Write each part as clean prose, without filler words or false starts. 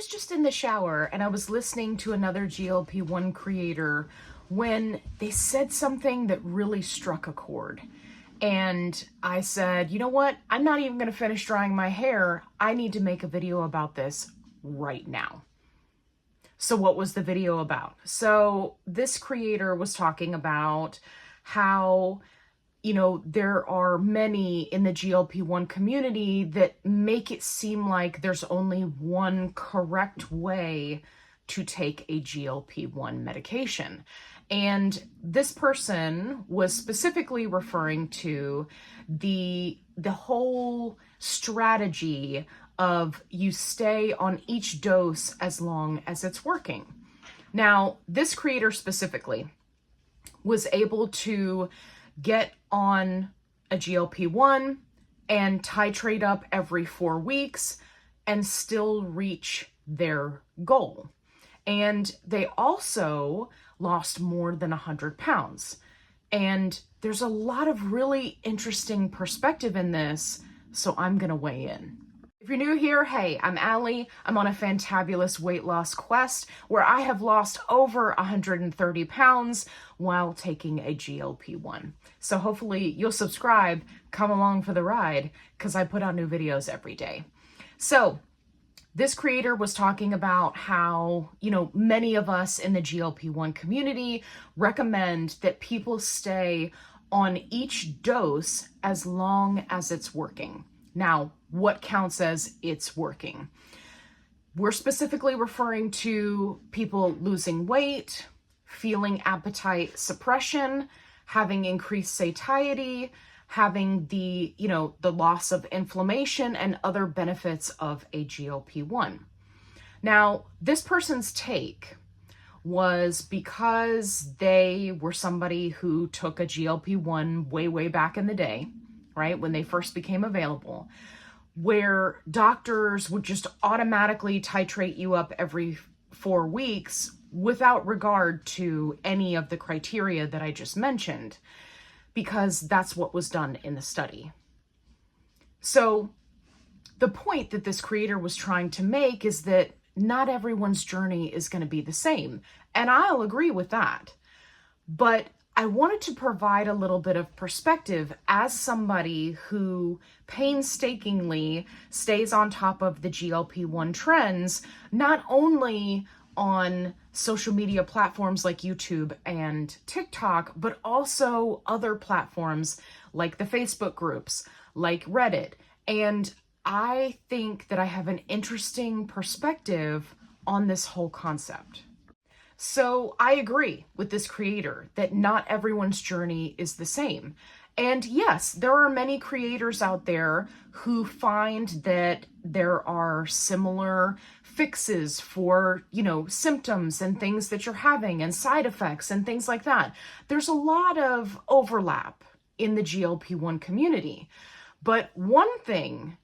was just in the shower and I was listening to another GLP-1 creator when they said something that really struck a chord. And I said, you know what? I'm not even going to finish drying my hair. I need to make a video about this right now. So what was the video about? So this creator was talking about how, there are many in the GLP-1 community that make it seem like there's only one correct way to take a GLP-1 medication. And this person was specifically referring to the whole strategy of you stay on each dose as long as it's working. Now, this creator specifically was able to get on a GLP-1 and titrate up every 4 weeks and still reach their goal. And they also lost more than 100 pounds. And there's a lot of really interesting perspective in this, so I'm gonna weigh in. If you're new here, hey, I'm Allie. I'm on a fantabulous weight loss quest where I have lost over 130 pounds while taking a GLP-1. So hopefully you'll subscribe, come along for the ride, because I put out new videos every day. So this creator was talking about how, many of us in the GLP-1 community recommend that people stay on each dose as long as it's working. Now, what counts as it's working? We're specifically referring to people losing weight, feeling appetite suppression, having increased satiety, having the loss of inflammation and other benefits of a GLP-1. Now, this person's take was because they were somebody who took a GLP-1 way back in the day, right, when they first became available, where doctors would just automatically titrate you up every 4 weeks without regard to any of the criteria that I just mentioned, because that's what was done in the study. So the point that this creator was trying to make is that not everyone's journey is going to be the same. And I'll agree with that. But I wanted to provide a little bit of perspective as somebody who painstakingly stays on top of the GLP-1 trends, not only on social media platforms like YouTube and TikTok, but also other platforms like the Facebook groups, like Reddit. And I think that I have an interesting perspective on this whole concept. So I agree with this creator that not everyone's journey is the same. And yes, there are many creators out there who find that there are similar fixes for, symptoms and things that you're having and side effects and things like that. There's a lot of overlap in the GLP-1 community. But one thing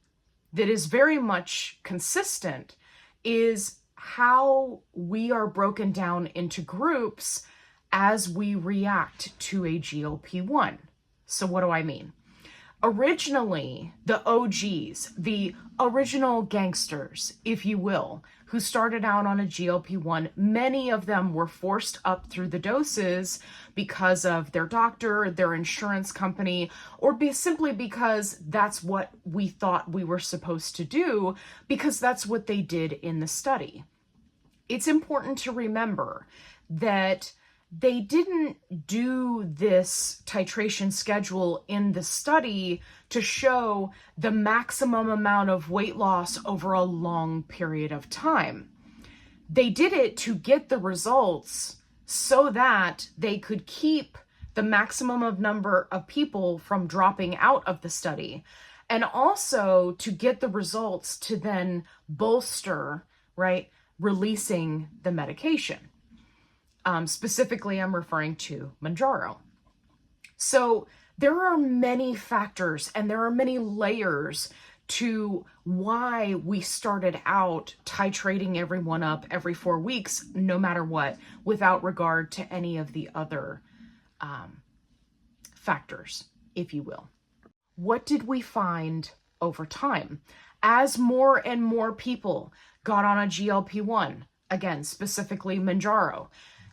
that is very much consistent is how we are broken down into groups as we react to a GLP-1. So what do I mean? Originally, the OGs, the original gangsters, if you will, who started out on a GLP-1, many of them were forced up through the doses because of their doctor, their insurance company, or simply because that's what we thought we were supposed to do, because that's what they did in the study. It's important to remember that they didn't do this titration schedule in the study to show the maximum amount of weight loss over a long period of time. They did it to get the results so that they could keep the maximum of number of people from dropping out of the study, and also to get the results to then bolster, right, releasing the medication. Specifically, I'm referring to Mounjaro. So there are many factors and there are many layers to why we started out titrating everyone up every 4 weeks, no matter what, without regard to any of the other factors, if you will. What did we find over time? As more and more people got on a GLP-1, again, specifically Mounjaro.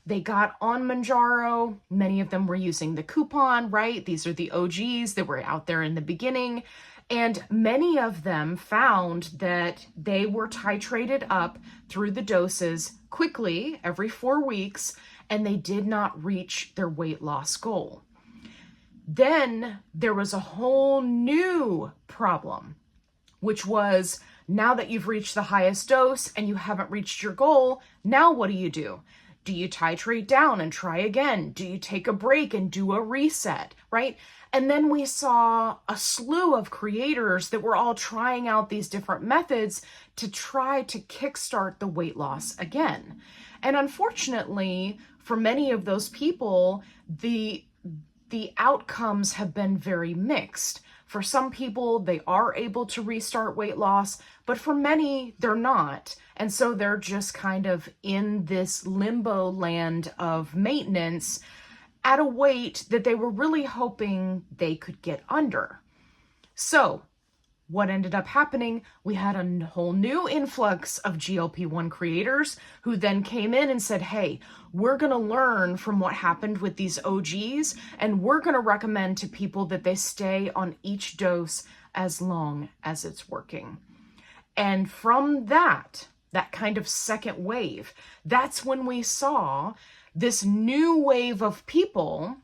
They got on Mounjaro. Many of them were using the coupon, right? These are the OGs that were out there in the beginning. And many of them found that they were titrated up through the doses quickly every 4 weeks, and they did not reach their weight loss goal. Then there was a whole new problem, which was now that you've reached the highest dose and you haven't reached your goal, now what do? Do you titrate down and try again? Do you take a break and do a reset, right? And then we saw a slew of creators that were all trying out these different methods to try to kickstart the weight loss again. And unfortunately, for many of those people, the outcomes have been very mixed. For some people, they are able to restart weight loss, but for many, they're not. And so they're just kind of in this limbo land of maintenance at a weight that they were really hoping they could get under. So what ended up happening, we had a whole new influx of GLP-1 creators who then came in and said, hey, we're going to learn from what happened with these OGs, and we're going to recommend to people that they stay on each dose as long as it's working. And from that kind of second wave, that's when we saw this new wave of people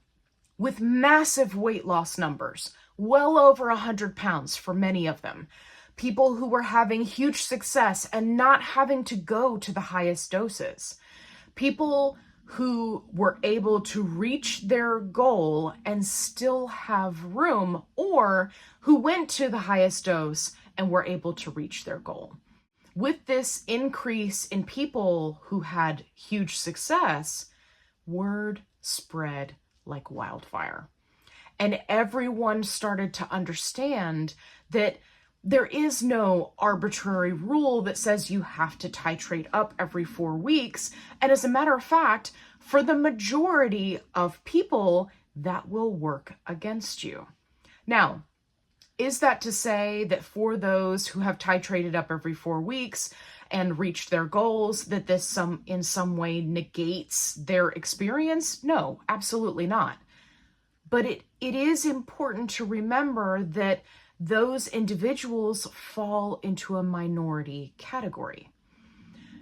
with massive weight loss numbers, well over 100 pounds for many of them. People who were having huge success and not having to go to the highest doses. People who were able to reach their goal and still have room, or who went to the highest dose and were able to reach their goal. With this increase in people who had huge success, word spread like wildfire. And everyone started to understand that there is no arbitrary rule that says you have to titrate up every 4 weeks. And as a matter of fact, for the majority of people, that will work against you. Now, is that to say that for those who have titrated up every 4 weeks and reached their goals, that this in some way negates their experience? No, absolutely not. But it is important to remember that those individuals fall into a minority category.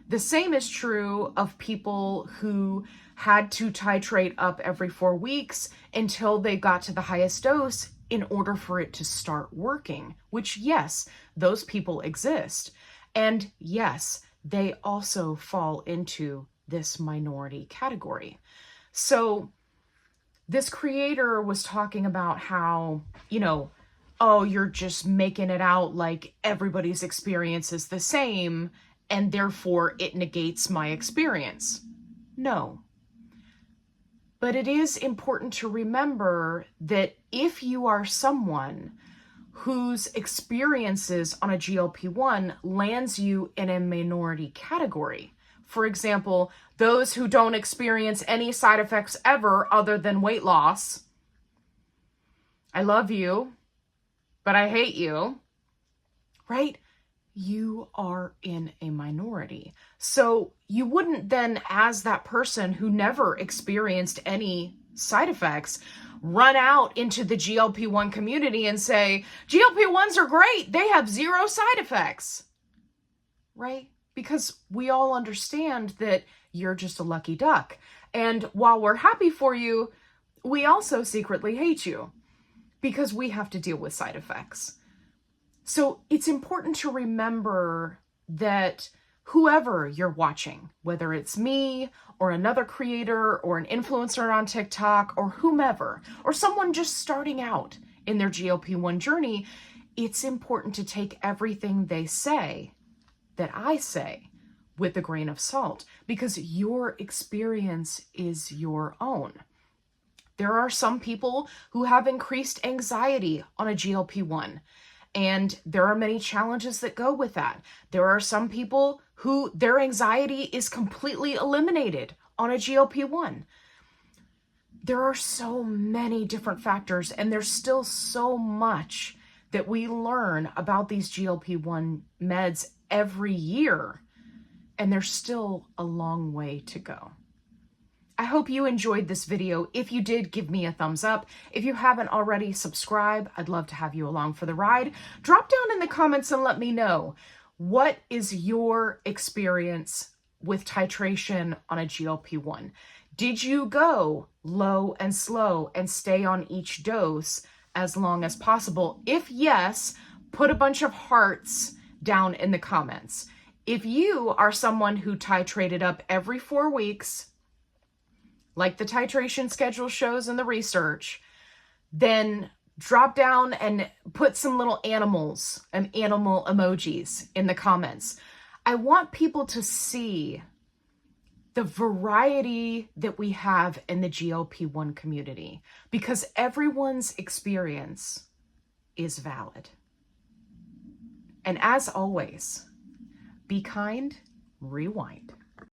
The same is true of people who had to titrate up every 4 weeks until they got to the highest dose in order for it to start working, which, yes, those people exist. And yes, they also fall into this minority category. So this creator was talking about how, oh, you're just making it out like everybody's experience is the same, and therefore it negates my experience. No. But it is important to remember that if you are someone whose experiences on a GLP-1 lands you in a minority category, for example, those who don't experience any side effects ever other than weight loss, I love you, but I hate you, right? You are in a minority. So you wouldn't then, as that person who never experienced any side effects, run out into the GLP-1 community and say, GLP-1s are great. They have 0 side effects, right? Because we all understand that you're just a lucky duck. And while we're happy for you, we also secretly hate you because we have to deal with side effects. So it's important to remember that whoever you're watching, whether it's me or another creator or an influencer on TikTok or whomever, or someone just starting out in their GLP-1 journey, it's important to take everything they say, that I say, with a grain of salt, because your experience is your own. There are some people who have increased anxiety on a GLP-1. And there are many challenges that go with that. There are some people who their anxiety is completely eliminated on a GLP-1. There are so many different factors, and there's still so much that we learn about these GLP-1 meds every year and there's still a long way to go. I hope you enjoyed this video. If you did, give me a thumbs up. If you haven't already, subscribe. I'd love to have you along for the ride. Drop down in the comments and let me know, what is your experience with titration on a GLP-1? Did you go low and slow and stay on each dose as long as possible? If yes, put a bunch of hearts down in the comments. If you are someone who titrated up every 4 weeks, like the titration schedule shows in the research, then drop down and put some little animals and animal emojis in the comments. I want people to see the variety that we have in the GLP-1 community, because everyone's experience is valid. And as always, be kind, rewind.